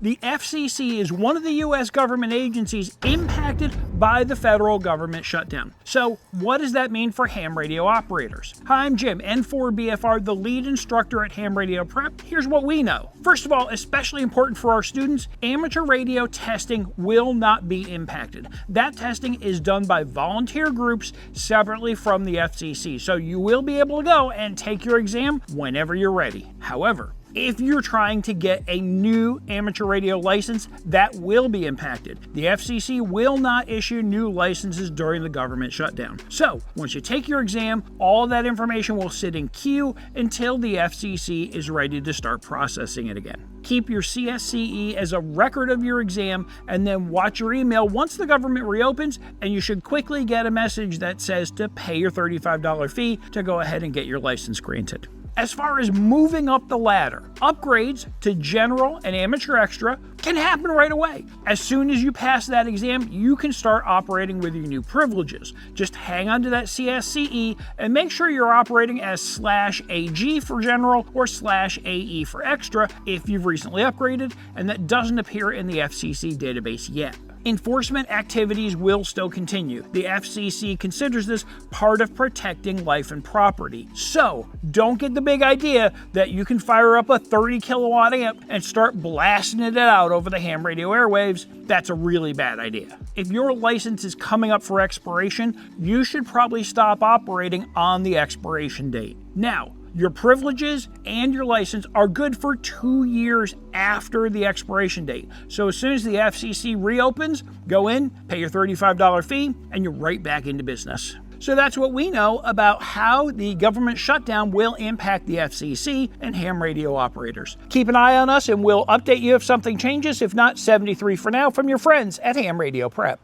The FCC is one of the U.S. government agencies impacted by the federal government shutdown. So what does that mean for ham radio operators? Hi, I'm Jim, N4BFR, the lead instructor at Ham Radio Prep. Here's what we know. First of all, especially important for our students, amateur radio testing will not be impacted. That testing is done by volunteer groups separately from the FCC, so you will be able to go and take your exam whenever you're ready. However, if you're trying to get a new amateur radio license, that will be impacted. The FCC will not issue new licenses during the government shutdown. So, once you take your exam, all that information will sit in queue until the FCC is ready to start processing it again. Keep your CSCE as a record of your exam and then watch your email once the government reopens, and you should quickly get a message that says to pay your $35 fee to go ahead and get your license granted. As far as moving up the ladder, upgrades to General and Amateur Extra can happen right away. As soon as you pass that exam, you can start operating with your new privileges. Just hang on to that CSCE and make sure you're operating as /AG for General or /AE for Extra if you've recently upgraded, and that doesn't appear in the FCC database yet. Enforcement activities will still continue. The FCC considers this part of protecting life and property. So, don't get the big idea that you can fire up a 30 kilowatt amp and start blasting it out over the ham radio airwaves. That's a really bad idea. If your license is coming up for expiration, you should probably stop operating on the expiration date. Now, your privileges and your license are good for 2 years after the expiration date. So as soon as the FCC reopens, go in, pay your $35 fee, and you're right back into business. So that's what we know about how the government shutdown will impact the FCC and ham radio operators. Keep an eye on us and we'll update you if something changes. If not, 73 for now from your friends at Ham Radio Prep.